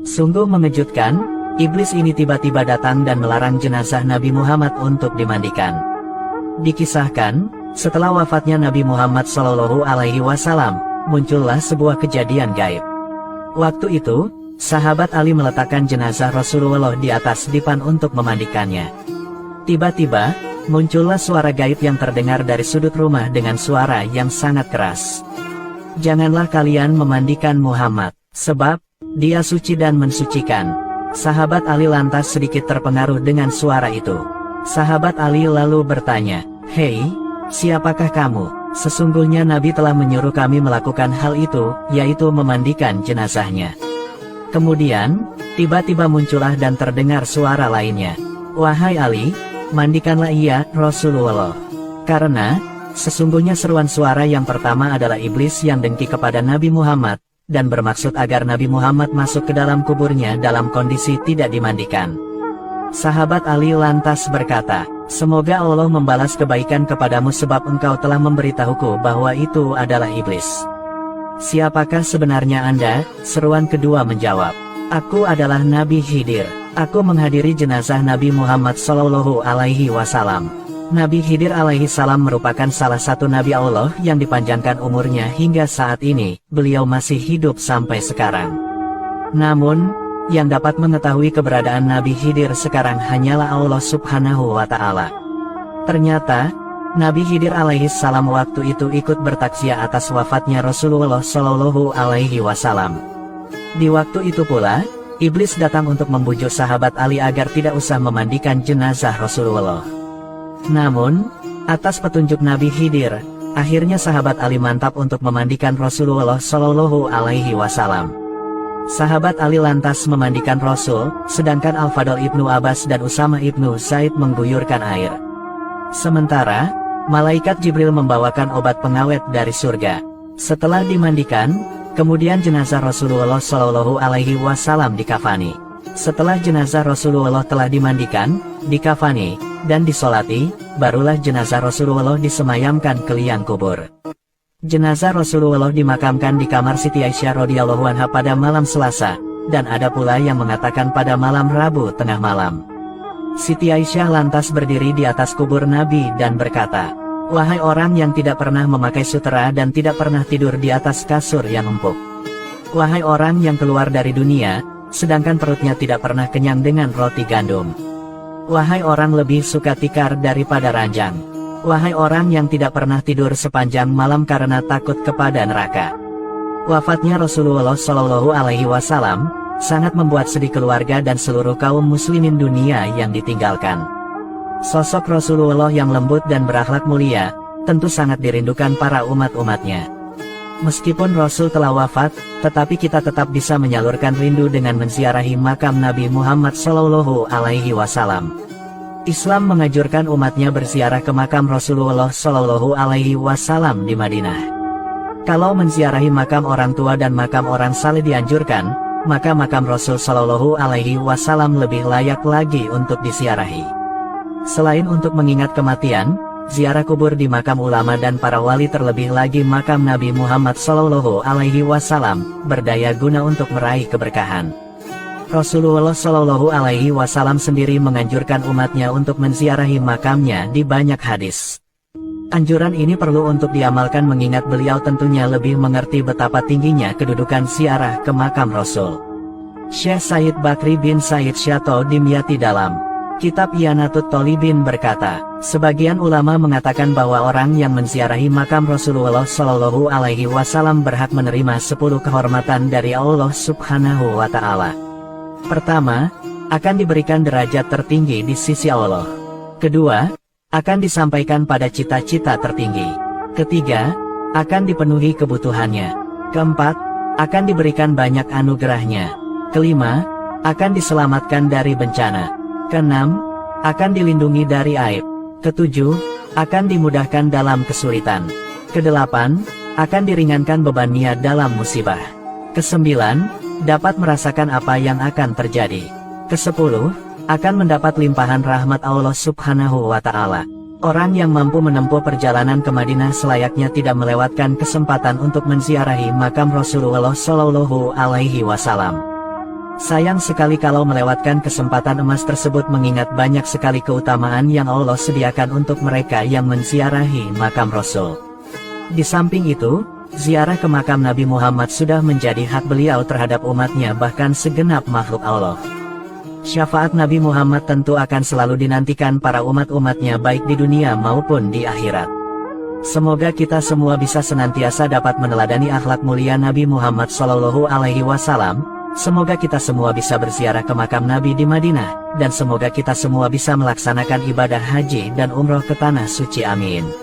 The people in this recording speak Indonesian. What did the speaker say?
Sungguh mengejutkan, iblis ini tiba-tiba datang dan melarang jenazah Nabi Muhammad untuk dimandikan. Dikisahkan, setelah wafatnya Nabi Muhammad SAW, muncullah sebuah kejadian gaib. Waktu itu, sahabat Ali meletakkan jenazah Rasulullah di atas dipan untuk memandikannya. Tiba-tiba, muncullah suara gaib yang terdengar dari sudut rumah dengan suara yang sangat keras. "Janganlah kalian memandikan Muhammad, sebab dia suci dan mensucikan." Sahabat Ali lantas sedikit terpengaruh dengan suara itu. Sahabat Ali lalu bertanya, "Hei, siapakah kamu? Sesungguhnya Nabi telah menyuruh kami melakukan hal itu, yaitu memandikan jenazahnya." Kemudian, tiba-tiba muncullah dan terdengar suara lainnya. "Wahai Ali, mandikanlah ia, Rasulullah." Karena, sesungguhnya seruan suara yang pertama adalah iblis yang dengki kepada Nabi Muhammad, dan bermaksud agar Nabi Muhammad masuk ke dalam kuburnya dalam kondisi tidak dimandikan. Sahabat Ali lantas berkata, "Semoga Allah membalas kebaikan kepadamu sebab engkau telah memberitahuku bahwa itu adalah iblis." "Siapakah sebenarnya Anda?" Seruan kedua menjawab, "Aku adalah Nabi Khidir. Aku menghadiri jenazah Nabi Muhammad SAW. Nabi Khidir alaihi salam merupakan salah satu Nabi Allah yang dipanjangkan umurnya hingga saat ini, beliau masih hidup sampai sekarang. Namun, yang dapat mengetahui keberadaan Nabi Khidir sekarang hanyalah Allah Subhanahu wa Ta'ala." Ternyata, Nabi Khidir alaihi salam waktu itu ikut bertaksiah atas wafatnya Rasulullah Shallallahu alaihi wasallam. Di waktu itu pula, iblis datang untuk membujuk sahabat Ali agar tidak usah memandikan jenazah Rasulullah. Namun, atas petunjuk Nabi Khidir, akhirnya sahabat Ali mantap untuk memandikan Rasulullah Shallallahu alaihi wasallam. Sahabat Ali lantas memandikan Rasul, sedangkan Al-Fadl ibnu Abbas dan Usama ibnu Zaid mengguyurkan air. Sementara, malaikat Jibril membawakan obat pengawet dari surga. Setelah dimandikan, kemudian jenazah Rasulullah Shallallahu alaihi wasallam dikafani. Setelah jenazah Rasulullah telah dimandikan, dikafani, dan disolati, barulah jenazah Rasulullah disemayamkan ke liang kubur. Jenazah Rasulullah dimakamkan di kamar Siti Aisyah radhiyallahu anha pada malam Selasa, dan ada pula yang mengatakan pada malam Rabu tengah malam. Siti Aisyah lantas berdiri di atas kubur Nabi dan berkata, "Wahai orang yang tidak pernah memakai sutera dan tidak pernah tidur di atas kasur yang empuk. Wahai orang yang keluar dari dunia, sedangkan perutnya tidak pernah kenyang dengan roti gandum. Wahai orang lebih suka tikar daripada ranjang. Wahai orang yang tidak pernah tidur sepanjang malam karena takut kepada neraka." Wafatnya Rasulullah Shallallahu alaihi wasallam sangat membuat sedih keluarga dan seluruh kaum muslimin dunia yang ditinggalkan. Sosok Rasulullah yang lembut dan berakhlak mulia tentu sangat dirindukan para umat-umatnya. Meskipun Rasul telah wafat, tetapi kita tetap bisa menyalurkan rindu dengan menziarahi makam Nabi Muhammad Shallallahu alaihi wasallam. Islam menganjurkan umatnya berziarah ke makam Rasulullah Shallallahu alaihi wasallam di Madinah. Kalau menziarahi makam orang tua dan makam orang saleh dianjurkan, maka makam Rasul Shallallahu alaihi wasallam lebih layak lagi untuk diziarahi. Selain untuk mengingat kematian, ziarah kubur di makam ulama dan para wali, terlebih lagi makam Nabi Muhammad Shallallahu alaihi wasallam, berdaya guna untuk meraih keberkahan. Rasulullah Shallallahu alaihi wasallam sendiri menganjurkan umatnya untuk menziarahi makamnya di banyak hadis. Anjuran ini perlu untuk diamalkan mengingat beliau tentunya lebih mengerti betapa tingginya kedudukan ziarah ke makam Rasul. Syekh Said Bakri bin Said Syato Dimyati dalam kitab Ianatut Thalibin berkata, sebagian ulama mengatakan bahwa orang yang menziarahi makam Rasulullah Shallallahu alaihi wasallam berhak menerima 10 kehormatan dari Allah Subhanahu wa Ta'ala. Pertama, akan diberikan derajat tertinggi di sisi Allah. Kedua, akan disampaikan pada cita-cita tertinggi. Ketiga, akan dipenuhi kebutuhannya. Keempat, akan diberikan banyak anugerahnya. Kelima, akan diselamatkan dari bencana. Keenam, akan dilindungi dari aib. Ketujuh, akan dimudahkan dalam kesulitan. Kedelapan, akan diringankan bebannya dalam musibah. Kesembilan, dapat merasakan apa yang akan terjadi. Kesepuluh, akan mendapat limpahan rahmat Allah Subhanahu wa Ta'ala. Orang yang mampu menempuh perjalanan ke Madinah selayaknya tidak melewatkan kesempatan untuk menziarahi makam Rasulullah Shallallahu alaihi wasallam. Sayang sekali kalau melewatkan kesempatan emas tersebut mengingat banyak sekali keutamaan yang Allah sediakan untuk mereka yang menziarahi makam Rasul. Di samping itu, ziarah ke makam Nabi Muhammad sudah menjadi hak beliau terhadap umatnya bahkan segenap makhluk Allah. Syafaat Nabi Muhammad tentu akan selalu dinantikan para umat-umatnya baik di dunia maupun di akhirat. Semoga kita semua bisa senantiasa dapat meneladani akhlak mulia Nabi Muhammad SAW. Semoga kita semua bisa berziarah ke makam Nabi di Madinah, dan semoga kita semua bisa melaksanakan ibadah haji dan umroh ke tanah suci. Amin.